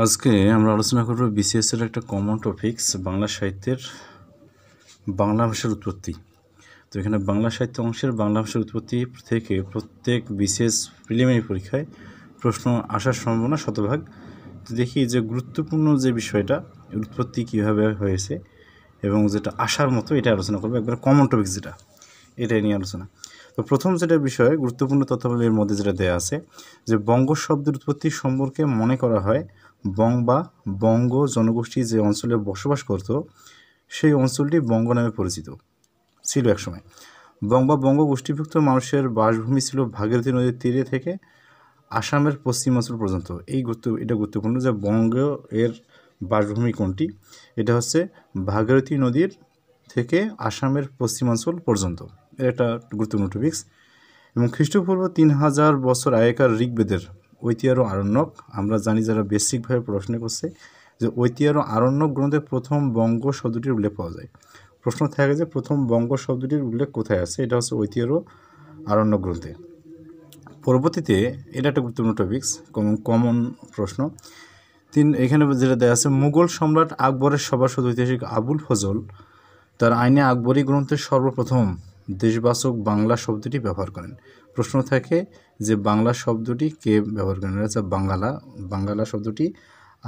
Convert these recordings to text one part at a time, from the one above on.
আজকে আমরা আলোচনা করব বিসিএস এর একটা কমন টপিকস বাংলা সাহিত্যের বাংলা ভাষার উৎপত্তি। তো এখানে বাংলা সাহিত্য অংশের বাংলা ভাষার উৎপত্তি থেকে প্রত্যেক বিসিএস প্রিলিমিনারি পরীক্ষায় প্রশ্ন আসার সম্ভাবনা শতভাগ। তো দেখি যে গুরুত্বপূর্ণ যে বিষয়টা উৎপত্তি কীভাবে হয়েছে এবং যেটা আসার মতো এটা আলোচনা করবো, একবার কমন টপিকস যেটা এটাই নিয়ে আলোচনা। তো প্রথম যেটা বিষয় গুরুত্বপূর্ণ তথ্যাবলীর মধ্যে যেটা দেওয়া আছে যে বঙ্গ শব্দের উৎপত্তি সম্পর্কে মনে করা হয় বঙ্গ জনগোষ্ঠী যে অঞ্চলে বসবাস করত সেই অঞ্চলটি বঙ্গ নামে পরিচিত ছিল একসময়। বঙ্গ গোষ্ঠীভুক্ত মানুষের বাসভূমি ছিল ভাগীরথী নদীর তীরে থেকে আসামের পশ্চিমাঞ্চল পর্যন্ত। এটা গুরুত্বপূর্ণ যে বঙ্গ এর বাসভূমি কোনটি, এটা হচ্ছে ভাগীরথী নদীর থেকে আসামের পশ্চিমাঞ্চল পর্যন্ত। এটা একটা গুরুত্বপূর্ণ টপিক্স। এবং খ্রিস্টপূর্ব 3000 বছর আগেকার ঋগ্বেদের ঐতিহ্য আরণ্যক, আমরা জানি যারা বেসিকভাবে পড়াশোনা করছে যে ঐতিহ্য আরণ্যক গ্রন্থে প্রথম বঙ্গ শব্দটির উল্লেখ পাওয়া যায়। প্রশ্ন থাকে যে প্রথম বঙ্গ শব্দটির উল্লেখ কোথায় আছে, এটা হচ্ছে ঐতিহ্য আরণ্যক গ্রন্থে। পরবর্তীতে এটা একটা গুরুত্বপূর্ণ টপিক্স, কমন প্রশ্ন। এখানে যেটা দেওয়া আছে মুঘল সম্রাট আকবরের সভাসদ ঐতিহাসিক আবুল ফজল তার আইনে আকবরী গ্রন্থে সর্বপ্রথম দেশবাচক বাংলা শব্দটি ব্যবহার করেন। প্রশ্ন থাকে যে বাংলা শব্দটি কে ব্যবহার করেন, এটা হচ্ছে বাঙ্গালা শব্দটি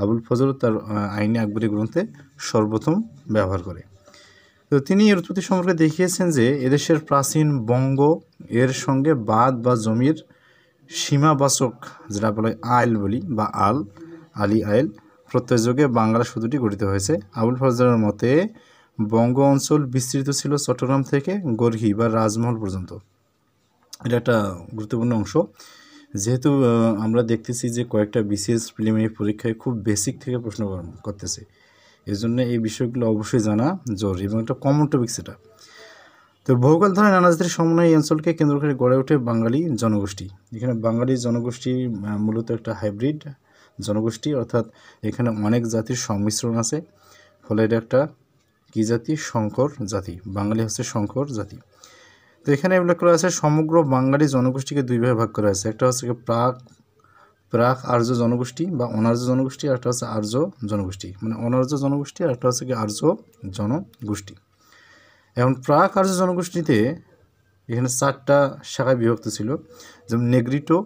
আবুল ফজল তার আইনে আকবরী গ্রন্থে সর্বপ্রথম ব্যবহার করে। তো তিনি এর উৎপত্তি সম্পর্কে দেখিয়েছেন যে এদেশের প্রাচীন বঙ্গ এর সঙ্গে বাদ বা জমির সীমাবাচক যেটা বলে আইল বলি বা আলি আইল প্রত্যয়যোগে বাংলা শব্দটি গঠিত হয়েছে। আবুল ফজলের মতে বঙ্গ অঞ্চল বিস্তৃত ছিল চট্টগ্রাম থেকে গর্হি বা রাজমহল পর্যন্ত। এটা একটা গুরুত্বপূর্ণ অংশ, যেহেতু আমরা দেখতেছি যে কয়েকটা বিসিএস প্রিলিমিনারি পরীক্ষায় খুব বেসিক থেকে প্রশ্ন করতেছে, এই জন্য এই বিষয়গুলো অবশ্যই জানা জরুরি এবং একটা কমন টপিক সেটা। তো বহুকাল ধরে নানা জাতির সমন্বয়ে এই অঞ্চলকে কেন্দ্র করে গড়ে ওঠে বাঙালি জনগোষ্ঠী। এখানে বাঙালি জনগোষ্ঠী মূলত একটা হাইব্রিড জনগোষ্ঠী, অর্থাৎ এখানে অনেক জাতির সংমিশ্রণ আছে, ফলে এটা একটা কী জাতি? সংকর জাতি। বাঙালি হচ্ছে সংকর জাতি। তো এখানে উল্লেখ করা আছে সমগ্র বাঙালি জনগোষ্ঠীকে দুই ভাগে ভাগ করা আছে। একটা হচ্ছে প্রাক আর্য জনগোষ্ঠী বা অনার্য জনগোষ্ঠী, আর একটা হচ্ছে আর্য জনগোষ্ঠী, মানে অনার্য জনগোষ্ঠী, আর একটা হচ্ছে কি আর্য জনগোষ্ঠী। এখন প্রাক আর্য জনগোষ্ঠীতে এখানে 4টা শাখায় বিভক্ত ছিল, যেমন নেগ্রিটো,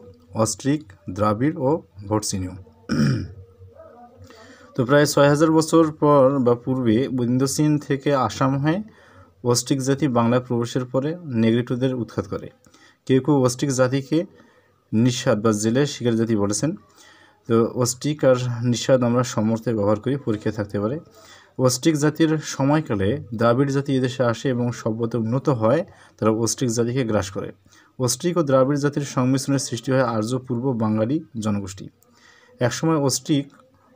অস্ট্রিক, দ্রাবিড় ও ভটসিনীয়। তো প্রায় 6000 বছর পর বা পূর্বে ইন্দোচীন থেকে আসাম হয়ে অস্ট্রিক জাতি বাংলায় প্রবেশের পরে নেগ্রিটোদের উৎখাত করে। কেউ কেউ অস্ট্রিক জাতিকে নিঃস্বাদ বা জেলে শিকার জাতি বলেছেন। তো অস্ট্রিক আর নিঃস্বাদ আমরা সমর্থে ব্যবহার করি, পরীক্ষায় থাকতে পারে। অস্ট্রিক জাতির সময়কালে দ্রাবিড় জাতি এদেশে আসে এবং সভ্যতা উন্নত হয়, তারা অস্ট্রিক জাতিকে গ্রাস করে। অস্ট্রিক ও দ্রাবিড় জাতির সংমিশ্রণের সৃষ্টি হয় আর্য পূর্ব বাঙালি জনগোষ্ঠী। একসময় অস্ট্রিক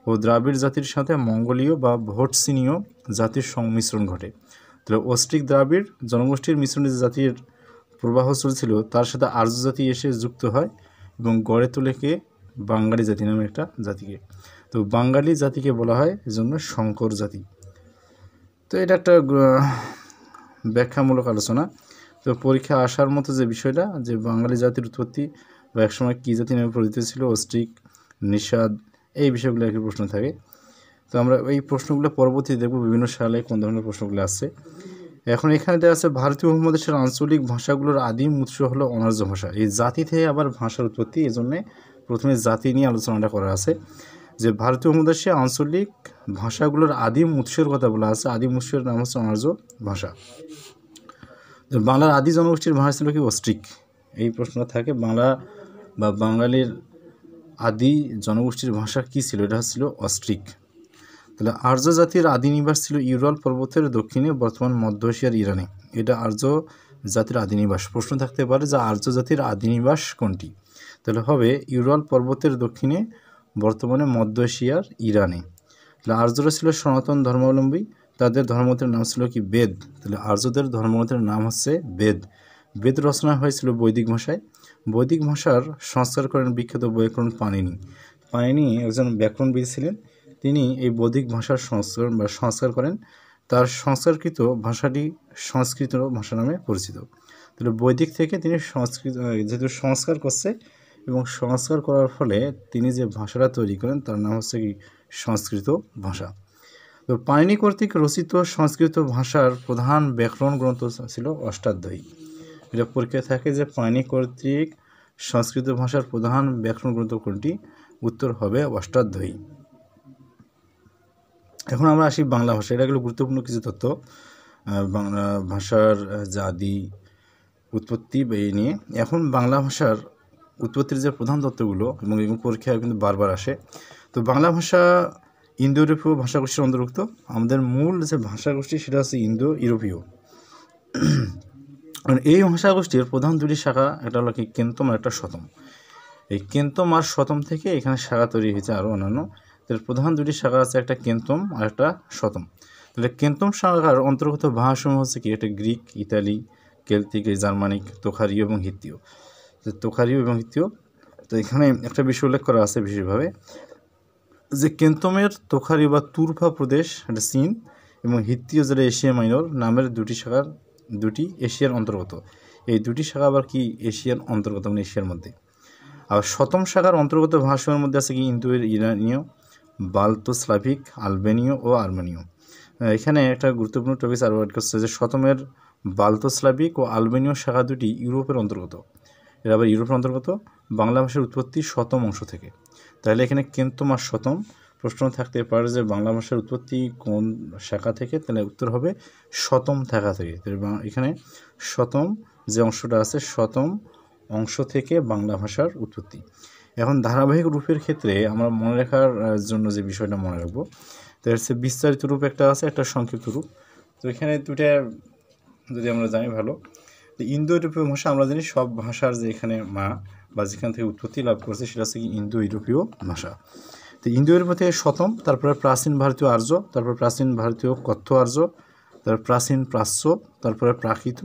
ও দ্রাবিড় জাতির সাথে মঙ্গোলীয় বা ভটসিনীয় জাতির সংমিশ্রণ ঘটে। তাহলে অস্ট্রিক দ্রাবিড় জনগোষ্ঠীর মিশ্রণে যে জাতির প্রবাহ চলছিল তার সাথে আর্য জাতি এসে যুক্ত হয় এবং গড়ে তোলে কে বাঙালি জাতি নামে একটা জাতিকে। তো বাঙালি জাতিকে বলা হয় এজন্য সংকর জাতি। তো এটা একটা ব্যাখ্যামূলক আলোচনা। তো পরীক্ষা আসার মতো যে বিষয়টা যে বাঙালি জাতির উৎপত্তি বা একসময় কী জাতি নামে পরিচিত ছিল, অস্ট্রিক, নিষাদ, এই বিষয়গুলো একটি প্রশ্ন থাকে। তো আমরা এই প্রশ্নগুলো পরবর্তীতে দেখব বিভিন্ন সালে কোন ধরনের প্রশ্নগুলো আসছে। এখন এখানে দেওয়া আছে ভারতীয় উপমহাদেশের আঞ্চলিক ভাষাগুলোর আদিম উৎস হলো অনার্য ভাষা। এই জাতি থেকে আবার ভাষার উৎপত্তি, এই জন্যে প্রথমে জাতি নিয়ে আলোচনাটা করা আছে যে ভারতীয় উপমহাদেশে আঞ্চলিক ভাষাগুলোর আদিম উৎসের কথা বলা আছে। আদিম উৎসের নাম হচ্ছে অনার্য ভাষা। বাংলার আদি জনগোষ্ঠীর ভাষা ছিল কি? অস্ট্রিক। এই প্রশ্ন থাকে বাংলা বা বাঙালির আদি জনগোষ্ঠীর ভাষা কি ছিল? এটা ছিল অস্ট্রিক। তাহলে আর্য জাতির আদি নিবাস ছিল ইউরাল পর্বতের দক্ষিণে বর্তমান মধ্য এশিয়ার ইরানে। এটা আর্য জাতির আদি নিবাস। প্রশ্ন থাকতে পারে যে আর্য জাতির আদি নিবাস কোনটি? তাহলে হবে ইউরাল পর্বতের দক্ষিণে বর্তমানে মধ্য এশিয়ার ইরানে। তাহলে আর্যরা ছিল সনাতন ধর্মাবলম্বী, তাদের ধর্মমতের নাম ছিল কি? বেদ। তাহলে আর্যদের ধর্মমতের নাম হচ্ছে বেদ। বেদ রচনা হয়েছিল বৈদিক ভাষায়। বৈদিক ভাষার সংস্কার করেন বিখ্যাত ব্যাকরণ পাণিনি একজন ব্যাকরণবিদ ছিলেন। তিনি এই বৈদিক ভাষার সংস্কার করেন। তার সংস্কারকৃত ভাষাটি সংস্কৃত ভাষা নামে পরিচিত। তাহলে বৈদিক থেকে তিনি যেহেতু সংস্কার করছে এবং সংস্কার করার ফলে তিনি যে ভাষাটা তৈরি করেন তার নাম হচ্ছে কি? সংস্কৃত ভাষা। তো পাণিনি কর্তৃক রচিত সংস্কৃত ভাষার প্রধান ব্যাকরণ গ্রন্থ ছিল অষ্টাধ্যায়ী। এটা পরীক্ষায় থাকে যে পাণিনি কর্তৃক সংস্কৃত ভাষার প্রধান ব্যাকরণ গ্রন্থ কোনটি? উত্তর হবে অষ্টাধ্যায়ী। এখন আমরা আসি বাংলা ভাষা। এটা হলো গুরুত্বপূর্ণ কিছু তথ্য বাংলা ভাষার যে আদি উৎপত্তি এই নিয়ে। এখন বাংলা ভাষার উৎপত্তির যে প্রধান তত্ত্বগুলো এবং এগুলো পরীক্ষায় কিন্তু বারবার আসে। তো বাংলা ভাষা ইন্দো ইউরোপীয় ভাষাগোষ্ঠীর অন্তর্ভুক্ত। আমাদের মূল যে ভাষাগোষ্ঠী সেটা হচ্ছে ইন্দো ইউরোপীয়। এই ভাষাগোষ্ঠীর প্রধান দুটি শাখা, একটা হলো কি কেন্তম আর একটা শতম। এই কেন্তম আর শতম থেকে এখানে শাখা তৈরি হয়েছে আরও অন্যান্য। তার প্রধান দুটি শাখা আছে, একটা কেন্তম আর একটা শতম। তাহলে কেন্তম শাখার অন্তর্গত ভাষাসমূহ হচ্ছে কি? এটা গ্রিক, ইতালি, কেলতিক, জার্মানিক, তোখারীয় এবং হিত্তীয়। তোখারীয় এবং হিত্তীয়। তো এখানে একটা বিষয় উল্লেখ করা আছে বিশেষভাবে যে কেন্তমের তোখারীয় বা তুরফা প্রদেশ, এটা চীন, এবং হিত্তীয় যেটা এশিয়া মাইনর নামের দুটি এশিয়ার অন্তর্গত। এই দুটি শাখা আবার কি? এশিয়ার অন্তর্গত, মানে এশিয়ার মধ্যে। আর শতম শাখার অন্তর্গত ভাষার মধ্যে আছে কি? ইন্দো ইরানীয়, বাল্তো স্লাভিক, আলবেনীয় ও আর্মেনীয়। এখানে একটা গুরুত্বপূর্ণ টপিক আরও অ্যাড করছে যে শতমের বাল্তো স্লাভিক ও আলবেনীয় শাখা দুটি ইউরোপের অন্তর্গত। এরা আবার ইউরোপের অন্তর্গত। বাংলা ভাষার উৎপত্তি শতম অংশ থেকে। তাহলে এখানে কেন্তম আর শতম। প্রশ্ন থাকতে পারে যে বাংলা ভাষার উৎপত্তি কোন শাখা থেকে? তাহলে উত্তর হবে শতম শাখা থেকে। এখানে শতম যে অংশটা আছে, শতম অংশ থেকে বাংলা ভাষার উৎপত্তি। এখন ধারাবাহিক রূপের ক্ষেত্রে আমরা মনে রাখার জন্য যে বিষয়টা মনে রাখবো, তো হচ্ছে বিস্তারিত রূপ একটা আছে, একটা সংক্ষিপ্ত রূপ। তো এখানে দুটা যদি আমরা জানি ভালো, ইন্দো ইউরোপীয় ভাষা আমরা জানি সব ভাষার যে এখানে মা বা যেখান থেকে উৎপত্তি লাভ করেছে সেটা হচ্ছে কি? ইন্দো ইউরোপীয় ভাষা। তো ইন্দো ইউরোপীয় থেকে শতম, তারপরে প্রাচীন ভারতীয় আর্য, তারপর প্রাচীন ভারতীয় কথ্য আর্য, তারপর প্রাচীন প্রাচ্য, তারপরে প্রাকৃত,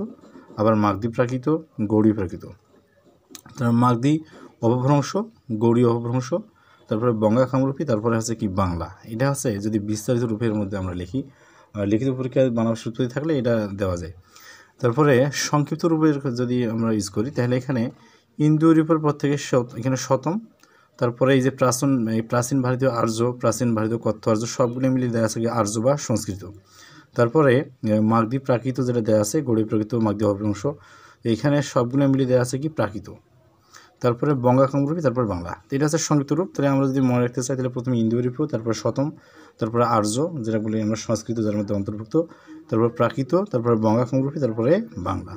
আবার মাগধী প্রাকৃত, গৌড়ী প্রাকৃত। তারপর মাগধী অপভ্রংশ, গৌড়ী অপভ্রংশ, তারপরে বঙ্গা কামরূপী, তারপরে হচ্ছে কি? বাংলা। এটা হচ্ছে যদি বিস্তারিত রূপের মধ্যে আমরা লিখি, লিখিত পরীক্ষায় বাংলা ভাষার উৎপত্তি থাকলে এটা দেওয়া যায়। তারপরে সংক্ষিপ্ত রূপের যদি আমরা ইউজ করি তাহলে এখানে ইন্দো ইউরোপের পর থেকে এখানে শতম, তারপরে এই যে প্রাচীন ভারতীয় আর্য, প্রাচীন ভারতীয় কথ্য আর্য সবগুলো মিলিয়ে দেওয়া আছে কি? আর্য বা সংস্কৃত। তারপরে মাগধী প্রাকৃত যেটা দেওয়া আছে, গৌড়ী প্রাকৃত, মাগধী অপভ্রংশ, এইখানে সবগুলো মিলিয়ে দেওয়া আছে কি? প্রাকৃত। তারপরে বঙ্গা কামরূপী, তারপর বাংলা। তো এটা হচ্ছে সংক্ষিপ্ত রূপ। তাহলে আমরা যদি মনে রাখতে চাই তাহলে প্রথমে ইন্দো ইউরোপীয়, তারপর শতম, তারপরে আর্য যেটা বলি আমরা সংস্কৃত যার মধ্যে অন্তর্ভুক্ত, তারপর প্রাকৃত, তারপরে বঙ্গা কামরূপী, তারপরে বাংলা।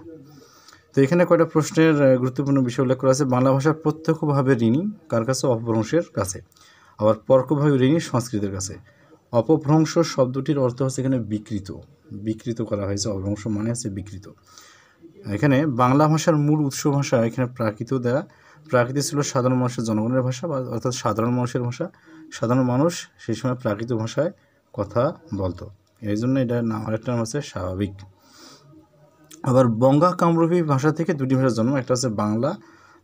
তো এখানে কয়টা প্রশ্নের গুরুত্বপূর্ণ বিষয় উল্লেখ করা আছে। বাংলা ভাষা প্রত্যক্ষভাবে ঋণী কার কাছে? অপভ্রংশের কাছে। আবার পরোক্ষভাবে ঋণী সংস্কৃতের কাছে। অপভ্রংশ শব্দটির অর্থ হচ্ছে এখানে বিকৃত করা হয়েছে। অপভ্রংশ মানে হচ্ছে বিকৃত। এখানে বাংলা ভাষার মূল উৎস ভাষা এখানে প্রাকৃত দেয়া। প্রাকৃত ছিল সাধারণ মানুষের, জনগণের ভাষা, বা অর্থাৎ সাধারণ মানুষের ভাষা। সাধারণ মানুষ সেই সময় প্রাকৃত ভাষায় কথা বলতো, এই জন্য এটা নাম, আরেকটা নাম হচ্ছে স্বাভাবিক। আবার বঙ্গা কামরূপী ভাষা থেকে দুটি ভাষার জন্ম, একটা হচ্ছে বাংলা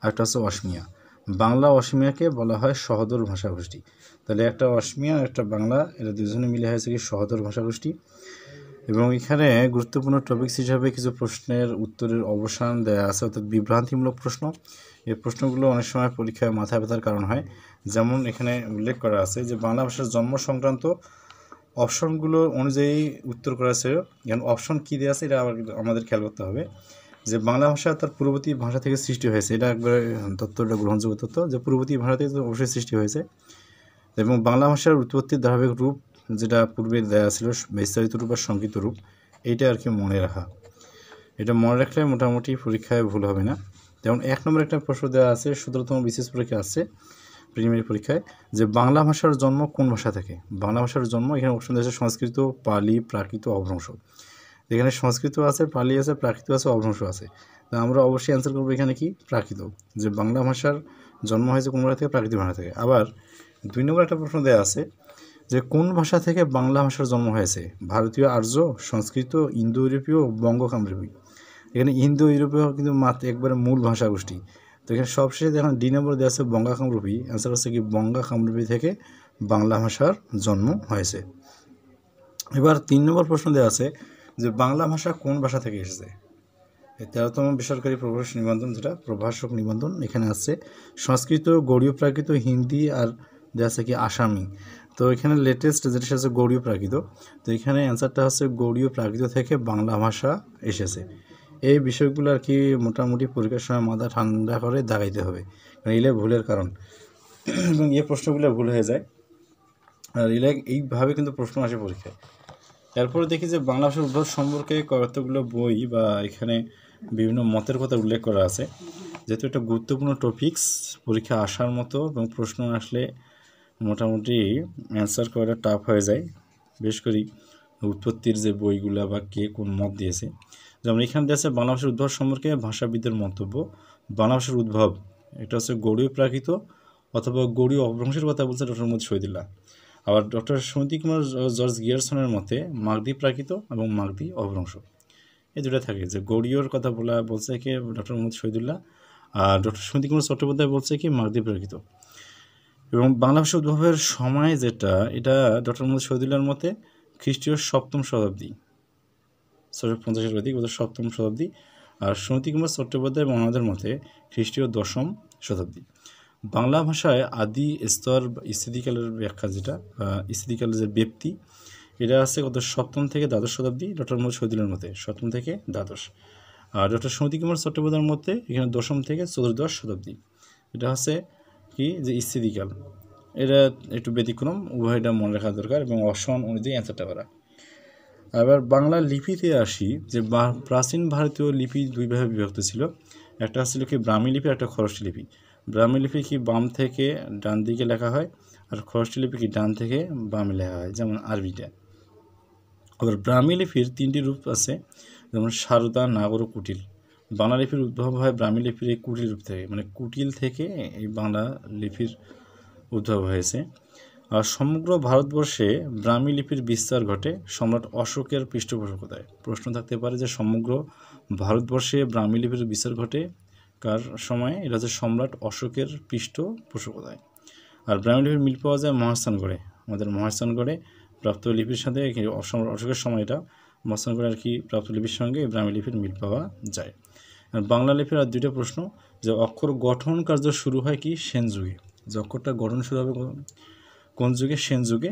আর একটা হচ্ছে অসমিয়া। বাংলা অসমিয়াকে বলা হয় সহোদর ভাষাগোষ্ঠী। তাহলে একটা অসমিয়া আর একটা বাংলা, এটা দুজনে মিলে হয়েছে কি? সহোদর ভাষাগোষ্ঠী। এবং এখানে গুরুত্বপূর্ণ টপিকস হিসাবে কিছু প্রশ্নের উত্তরের অবসান দেওয়া আছে, অর্থাৎ বিভ্রান্তিমূলক প্রশ্ন। এই প্রশ্নগুলো অনেক সময় পরীক্ষায় মাথা ব্যথার কারণ হয়। যেমন এখানে উল্লেখ করা আছে যে বাংলা ভাষার জন্ম সংক্রান্ত অপশনগুলো অনুযায়ী উত্তর করা আছে। যেমন অপশন কী দেওয়া আছে এটা আমাদের খেয়াল করতে হবে যে বাংলা ভাষা তার পূর্ববর্তী ভাষা থেকে সৃষ্টি হয়েছে। এটা একবারে তথ্যটা গ্রহণযোগ্য তথ্য যে পূর্ববর্তী ভাষা থেকে অবশ্যই সৃষ্টি হয়েছে। এবং বাংলা ভাষার উৎপত্তির ধারাবাহিক রূপ যেটা পূর্বে দেওয়া ছিল, বিস্তারিত রূপ আর সংক্ষিপ্ত রূপ, এইটা আর কি মনে রাখা। এটা মনে রাখলে মোটামুটি পরীক্ষায় ভুল হবে না। যেমন 1 নম্বর একটা প্রশ্ন দেওয়া আছে, 17তম বিশেষ পরীক্ষা আসছে প্রিলিমিনারি পরীক্ষায়, যে বাংলা ভাষার জন্ম কোন ভাষা থেকে? বাংলা ভাষার জন্ম এখানে অপশন দেওয়া আছে সংস্কৃত, পালি, প্রাকৃত, অপভ্রংশ। এখানে সংস্কৃত আছে, পালি আছে, প্রাকৃত আছে, অপভ্রংশ আছে। তা আমরা অবশ্যই অ্যান্সার করবো এখানে কি? প্রাকৃত। যে বাংলা ভাষার জন্ম হয়েছে কোন ভাষা থেকে? প্রাকৃত ভাষা থেকে। আবার 2 নম্বর একটা প্রশ্ন দেওয়া আছে যে কোন ভাষা থেকে বাংলা ভাষার জন্ম হয়েছে? ভারতীয় আর্য, সংস্কৃত, ইন্দো ইউরোপীয়, বঙ্গ কামরূপী। এখানে ইন্দো ইউরোপীয় কিন্তু মাত্র একবারে মূল ভাষাগোষ্ঠী। তো এখানে সবশেষে দেখুন 2 নম্বর দেওয়া আছে বঙ্গা কামরূপী। অ্যান্সার হচ্ছে কি? বঙ্গা কামরূপী থেকে বাংলা ভাষার জন্ম হয়েছে। এবার 3 নম্বর প্রশ্ন দেওয়া আছে যে বাংলা ভাষা কোন ভাষা থেকে এসেছে? 13তম বেসরকারি প্রভাষক নিবন্ধন, যেটা প্রভাষক নিবন্ধন, এখানে আসছে সংস্কৃত, গৌড়ীয় প্রাকৃত, হিন্দি, আর দেওয়া আছে কি? আসামি। তো এখানে লেটেস্ট যেটা হচ্ছে গৌড়ীয় প্রাকৃত। তো এখানে অ্যান্সারটা হচ্ছে গৌড়ীয় প্রাকৃত থেকে বাংলা ভাষা এসেছে। এই বিষয়গুলো আর কি মোটামুটি পরীক্ষার সময় মাথা ঠান্ডা করে দাগাইতে হবে, কারণ এগুলো ভুলের কারণ এবং এই প্রশ্নগুলো ভুল হয়ে যায়, আর এগুলো এইভাবে কিন্তু প্রশ্ন আসে পরীক্ষায়। এরপরে দেখি যে বাংলা ভাষার উদ্ভব সম্পর্কে কতগুলো বই বা এখানে বিভিন্ন মতের কথা উল্লেখ করা আছে। যেহেতু একটা গুরুত্বপূর্ণ টপিকস, পরীক্ষা আসার মতো এবং প্রশ্ন আসলে মোটামুটি অ্যান্সার করাটা টাফ হয়ে যায়, বেশ করে উৎপত্তির যে বইগুলা বা কে কোন মত দিয়েছে। যেমন এখানে দিয়েছে বাংলা ভাষার উদ্ভব সম্পর্কে ভাষাবিদদের মন্তব্য। বাংলা ভাষার উদ্ভব এটা হচ্ছে গৌড়ীয় প্রাকৃত অথবা গৌড়ীয় অপভ্রংশের কথা বলছে ডক্টর মোহাম্মদ শহীদুল্লাহ। আবার ডক্টর সুনীতি কুমার জর্জ গিয়ারসনের মতে মাগধী প্রাকৃত এবং মাগধী অপভ্রংশ, এই দুটো থাকে। যে গৌড়ীয়র কথা বলছে কি ডক্টর মোহাম্মদ শহীদুল্লাহ, আর ডক্টর সুনীতি কুমার চট্টোপাধ্যায় বলছে কি মাগধী প্রাকৃত। এবং বাংলা ভাষা উদ্ভবের সময় যেটা, এটা ডক্টর মোহাম্মদ শহীদুল্লাহর মতে খ্রিস্টীয় 7ম শতাব্দী, 650-এর অধিক 7ম শতাব্দী। আর সুনীতি কুমার চট্টোপাধ্যায় এবং আমাদের মতে খ্রিস্টীয় 10ম শতাব্দী। বাংলা ভাষায় আদি স্তর স্থিতিকালের ব্যাখ্যা, যেটা স্থিতিকালের যে ব্যক্তি, এটা আছে কত 7ম থেকে দ্বাদশ শতাব্দী ডক্টর মোহাম্মদ শহীদুল্লাহর মতে, 7ম থেকে দ্বাদশ। আর ডক্টর সুনীতি কুমার চট্টোপাধ্যায়ের মতে এখানে 10ম থেকে 14দশ শতাব্দী। এটা হচ্ছে কি যে স্থিতিকাল, এটা একটু ব্যতিক্রম, উভয়টা মনে রাখা দরকার এবং অপশন অনুযায়ী অ্যান্সারটা করা। আবার বাংলা লিপিতে আসি, যে প্রাচীন ভারতীয় লিপি দুইভাবে বিভক্ত ছিল, একটা ছিল কি ব্রাহ্মী লিপি, একটা খরষ্টি লিপি। ব্রাহ্মী লিপি কি বাম থেকে ডান দিকে লেখা হয়, আর খরষ্টি লিপি কি ডান থেকে বামে লেখা হয়, যেমন আরবিটা। আবার ব্রাহ্মী লিপির 3টি রূপ আছে, যেমন সারদা, নাগর ও কুটিল। বাংলা লিপির উদ্ভব হয় ব্রাহ্মী লিপির এই কুটিল রূপ থেকে, মানে কুটিল থেকে এই বাংলা লিপির উদ্ভব হয়েছে। আর সমগ্র ভারতবর্ষে ব্রাহ্মী লিপির বিস্তার ঘটে সম্রাট অশোকের পৃষ্ঠপোষকতায়। প্রশ্ন থাকতে পারে যে সমগ্র ভারতবর্ষে ব্রাহ্মী লিপির বিস্তার ঘটে কার সময়, এটা হচ্ছে সম্রাট অশোকের পৃষ্ঠপোষকতায়। আর ব্রাহ্মী লিপির মিল পাওয়া যায় মহাস্থানগড়ে, আমাদের মহাস্থানগড়ে প্রাপ্ত লিপির সাথে সম্রাট অশোকের সময় এটা মহাস্থানগড়ে আর কি প্রাপ্ত লিপির সঙ্গে ব্রাহ্মী লিপির মিল পাওয়া যায়। আর বাংলা লিপির আর দুইটা প্রশ্ন, যে অক্ষর গঠন কার্য শুরু হয় কি সেন যুগে, যে অক্ষরটা গঠন শুরু হবে কোন যুগে, সেন যুগে।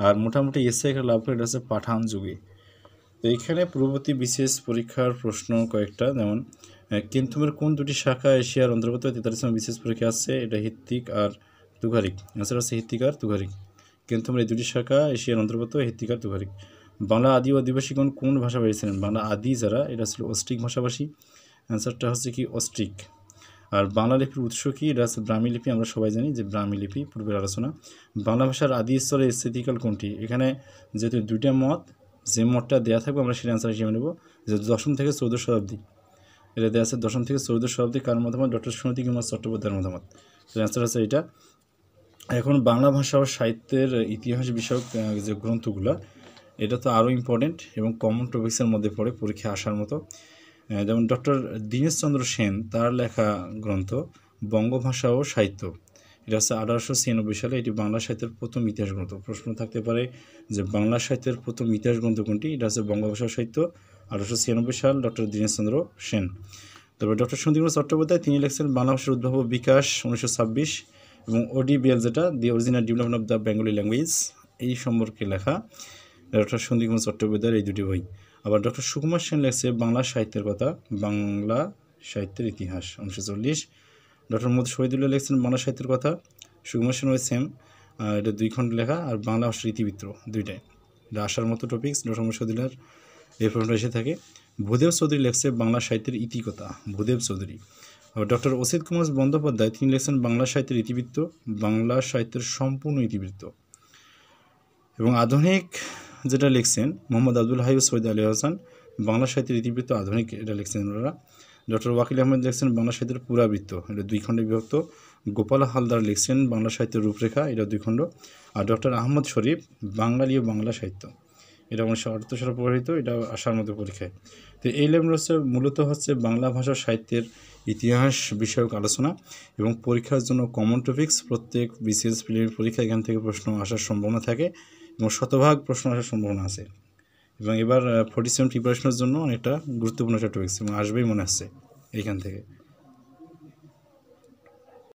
আর মোটামুটি এসে লাভ করে এটা হচ্ছে পাঠান যুগে। তো এইখানে পূর্ববর্তী বিশেষ পরীক্ষার প্রশ্ন কয়েকটা, যেমন কেন্থুমের কোন দুটি শাখা এশিয়ার অন্তর্গত 43তম বিশেষ পরীক্ষা আসছে, এটা হিত্তিক আর তুঘারিক। অ্যান্সার হচ্ছে হিত্তিক আর তুঘারিক। কেন্থুমের এই দুটি শাখা এশিয়ার অন্তর্গত হিত্তিক আর তুঘারিক। বাংলা আদি ও আদিবাসীগণ কোন ভাষাভাষী ছিলেন, বাংলা আদি যারা এটা ছিল অস্ট্রিক ভাষাভাষী। অ্যান্সারটা হচ্ছে কি অস্ট্রিক। আর বাংলা লিপির উৎস কি, এটা হচ্ছে ব্রাহ্মী লিপি। আমরা সবাই জানি যে ব্রাহ্মী লিপি, পূর্বের আলোচনা। বাংলা ভাষার আদি স্তরে স্থিতিকাল কোনটি, এখানে যেহেতু দুইটা মত, যে মতটা দেওয়া থাকবে আমরা সেটা অ্যান্সার হিসেবে নেব, যে 10ম থেকে 14দশ শতাব্দী। এটা দেওয়া আছে 10ম থেকে 14দশ শতাব্দী। কার মতামত, ডক্টর সুনীতি কুমার চট্টোপাধ্যায়ের মতামত। তো অ্যান্সার আছে এটা। এখন বাংলা ভাষা ও সাহিত্যের ইতিহাস বিষয়ক যে গ্রন্থগুলো, এটা তো আরও ইম্পর্টেন্ট এবং কমন টপিক্সের মধ্যে পড়ে পরীক্ষা আসার মতো। যেমন ডক্টর দীনেশচন্দ্র সেন, তার লেখা গ্রন্থ বঙ্গভাষা ও সাহিত্য, এটা হচ্ছে 1896 সালে, এটি বাংলা সাহিত্যের প্রথম ইতিহাস গ্রন্থ। প্রশ্ন থাকতে পারে যে বাংলা সাহিত্যের প্রথম ইতিহাস গ্রন্থ কোনটি, এটা হচ্ছে বঙ্গভাষা ও সাহিত্য, 1896 সাল, ডক্টর দীনেশচন্দ্র সেন। তবে ডক্টর সুনীতি কুমার চট্টোপাধ্যায় তিনি লিখছেন বাংলা ভাষার উদ্ভব ও বিকাশ 1926, এবং ODBL যেটা দি original development of the Bengali language, এই সম্পর্কে লেখা ডক্টর সুনীতি কুমার চট্টোপাধ্যায়ের এই দুটি বই। আবার ডক্টর সুকুমার সেন লেখছে বাংলা সাহিত্যের কথা, বাংলা সাহিত্যের ইতিহাস, 1940। ডক্টর মোহাম্মদ শহীদুল্লাহ লিখছেন বাংলা সাহিত্যের কথা, সুকুমার সেন ওই সেম, এটা 2 খণ্ড লেখা। আর বাংলা ভাষার ইতিবৃত্ত, দুইটাই এটা আসার মতো টপিক্স। ডক্টর মোহাম্মদ শহীদুল্লাহর এই প্রশ্নটা এসে থাকে। ভূদেব চৌধুরী লেখছে বাংলা সাহিত্যের ইতিকথা, ভূদেব চৌধুরী। আবার ডক্টর অসিত কুমার বন্দ্যোপাধ্যায় তিনি লিখছেন বাংলা সাহিত্যের ইতিবৃত্ত, বাংলা সাহিত্যের সম্পূর্ণ ইতিবৃত্ত। এবং আধুনিক যেটা লিখছেন মোহাম্মদ আব্দুল হাই ও সৈয়দ আলী হাসান, বাংলা সাহিত্যের ইতিবৃত্ত আধুনিক, এটা লিখছেন ওনারা। ডক্টর ওয়াকিল আহমেদ লিখছেন বাংলা সাহিত্যের পুরাবৃত্ত, এটা 2 খণ্ডে বিভক্ত। গোপাল হালদার লিখছেন বাংলা সাহিত্যের রূপরেখা, এটা 2 খণ্ড। আর ডক্টর আহমদ শরীফ বাঙালি ও বাংলা সাহিত্য, এটা 1978 সালে প্রকাশিত, এটা আসার মতো পরীক্ষায়। তো এই লেভেল মূলত হচ্ছে বাংলা ভাষা সাহিত্যের ইতিহাস বিষয়ক আলোচনা এবং পরীক্ষার জন্য কমন টপিক্স। প্রত্যেক বিসিএস প্রিলিমিনারি পরীক্ষা এখান থেকে প্রশ্ন আসার সম্ভাবনা থাকে এবং শতভাগ প্রশ্ন আসার সম্ভাবনা আছে। এবং এবার 47 প্রিপারেশনের জন্য অনেকটা গুরুত্বপূর্ণ একটা টপিক্স এবং আসবেই মনে হচ্ছে এইখান থেকে।